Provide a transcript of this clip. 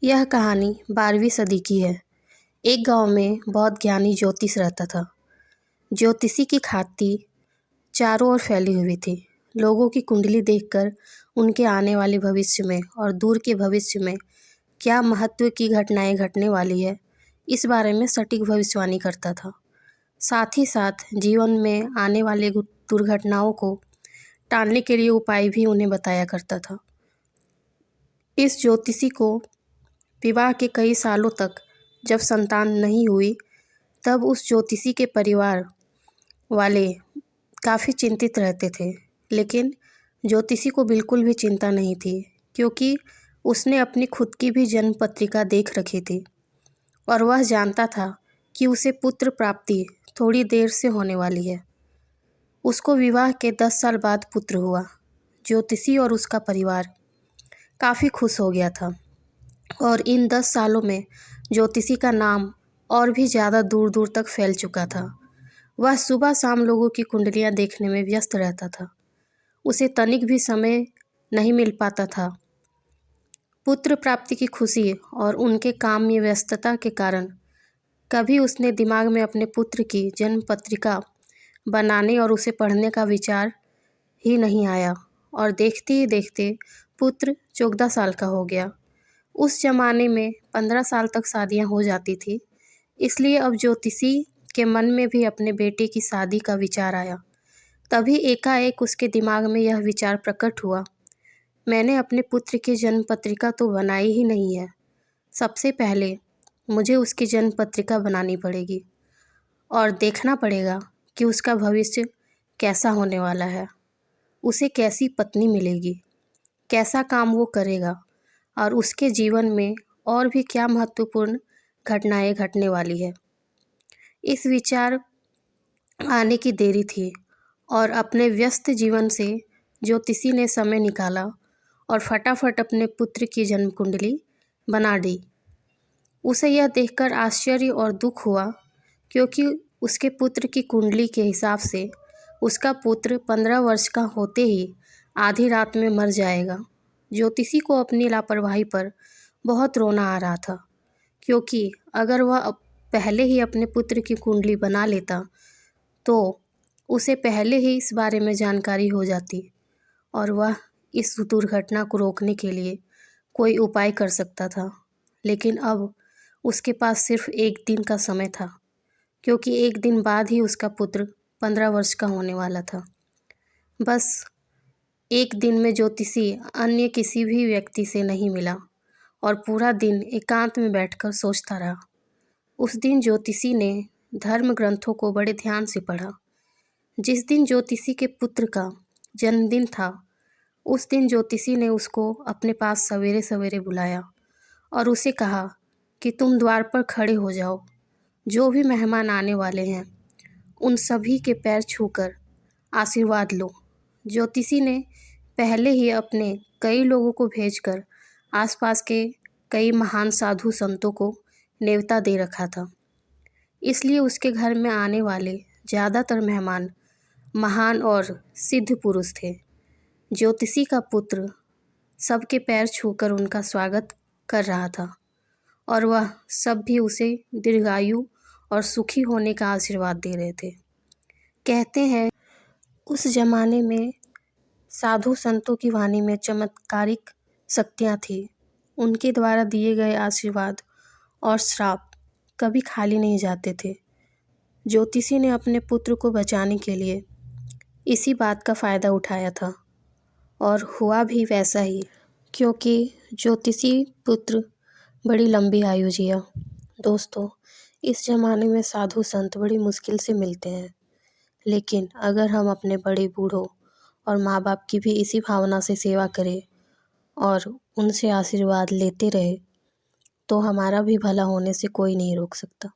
यह कहानी 12वीं सदी की है। एक गांव में बहुत ज्ञानी ज्योतिष रहता था। ज्योतिषी की ख्याति चारों ओर फैली हुई थी। लोगों की कुंडली देखकर उनके आने वाले भविष्य में और दूर के भविष्य में क्या महत्व की घटनाएं घटने वाली है, इस बारे में सटीक भविष्यवाणी करता था। साथ ही साथ जीवन में आने वाले दुर्घटनाओं को टालने के लिए उपाय भी उन्हें बताया करता था। इस ज्योतिषी को विवाह के कई सालों तक जब संतान नहीं हुई, तब उस ज्योतिषी के परिवार वाले काफ़ी चिंतित रहते थे। लेकिन ज्योतिषी को बिल्कुल भी चिंता नहीं थी, क्योंकि उसने अपनी खुद की भी जन्म पत्रिका देख रखी थी और वह जानता था कि उसे पुत्र प्राप्ति थोड़ी देर से होने वाली है। उसको विवाह के 10 साल बाद पुत्र हुआ। ज्योतिषी और उसका परिवार काफ़ी खुश हो गया था और इन 10 सालों में ज्योतिषी का नाम और भी ज़्यादा दूर दूर तक फैल चुका था। वह सुबह शाम लोगों की कुंडलियां देखने में व्यस्त रहता था। उसे तनिक भी समय नहीं मिल पाता था। पुत्र प्राप्ति की खुशी और उनके काम में व्यस्तता के कारण कभी उसने दिमाग में अपने पुत्र की जन्म पत्रिका बनाने और उसे पढ़ने का विचार ही नहीं आया। और देखते ही देखते पुत्र 14 साल का हो गया। उस जमाने में 15 साल तक शादियां हो जाती थी, इसलिए अब ज्योतिषी के मन में भी अपने बेटे की शादी का विचार आया। तभी एकाएक उसके दिमाग में यह विचार प्रकट हुआ, मैंने अपने पुत्र की जन्म पत्रिका तो बनाई ही नहीं है। सबसे पहले मुझे उसकी जन्म पत्रिका बनानी पड़ेगी और देखना पड़ेगा कि उसका भविष्य कैसा होने वाला है, उसे कैसी पत्नी मिलेगी, कैसा काम वो करेगा और उसके जीवन में और भी क्या महत्वपूर्ण घटनाएं घटने वाली है। इस विचार आने की देरी थी और अपने व्यस्त जीवन से ज्योतिषी ने समय निकाला और फटाफट अपने पुत्र की जन्म कुंडली बना दी। उसे यह देखकर आश्चर्य और दुख हुआ, क्योंकि उसके पुत्र की कुंडली के हिसाब से उसका पुत्र 15 वर्ष का होते ही आधी रात में मर जाएगा। ज्योतिषी को अपनी लापरवाही पर बहुत रोना आ रहा था, क्योंकि अगर वह पहले ही अपने पुत्र की कुंडली बना लेता तो उसे पहले ही इस बारे में जानकारी हो जाती और वह इस दुर्घटना को रोकने के लिए कोई उपाय कर सकता था। लेकिन अब उसके पास सिर्फ एक दिन का समय था, क्योंकि एक दिन बाद ही उसका पुत्र 15 वर्ष का होने वाला था। बस एक दिन में ज्योतिषी अन्य किसी भी व्यक्ति से नहीं मिला और पूरा दिन एकांत में बैठकर सोचता रहा। उस दिन ज्योतिषी ने धर्म ग्रंथों को बड़े ध्यान से पढ़ा। जिस दिन ज्योतिषी के पुत्र का जन्मदिन था, उस दिन ज्योतिषी ने उसको अपने पास सवेरे सवेरे बुलाया और उसे कहा कि तुम द्वार पर खड़े हो जाओ। जो भी मेहमान आने वाले हैं, उन सभी के पैर छूकर आशीर्वाद लो। ज्योतिषी ने पहले ही अपने कई लोगों को भेजकर आसपास के कई महान साधु संतों को न्योता दे रखा था, इसलिए उसके घर में आने वाले ज़्यादातर मेहमान महान और सिद्ध पुरुष थे। ज्योतिषी का पुत्र सबके पैर छूकर उनका स्वागत कर रहा था और वह सब भी उसे दीर्घायु और सुखी होने का आशीर्वाद दे रहे थे। कहते हैं उस जमाने में साधु संतों की वाणी में चमत्कारिक शक्तियाँ थीं। उनके द्वारा दिए गए आशीर्वाद और श्राप कभी खाली नहीं जाते थे। ज्योतिषी ने अपने पुत्र को बचाने के लिए इसी बात का फ़ायदा उठाया था और हुआ भी वैसा ही, क्योंकि ज्योतिषी पुत्र बड़ी लंबी आयु जिया। दोस्तों, इस ज़माने में साधु संत बड़ी मुश्किल से मिलते हैं, लेकिन अगर हम अपने बड़े बूढ़ों और माँ बाप की भी इसी भावना से सेवा करें और उनसे आशीर्वाद लेते रहे, तो हमारा भी भला होने से कोई नहीं रोक सकता।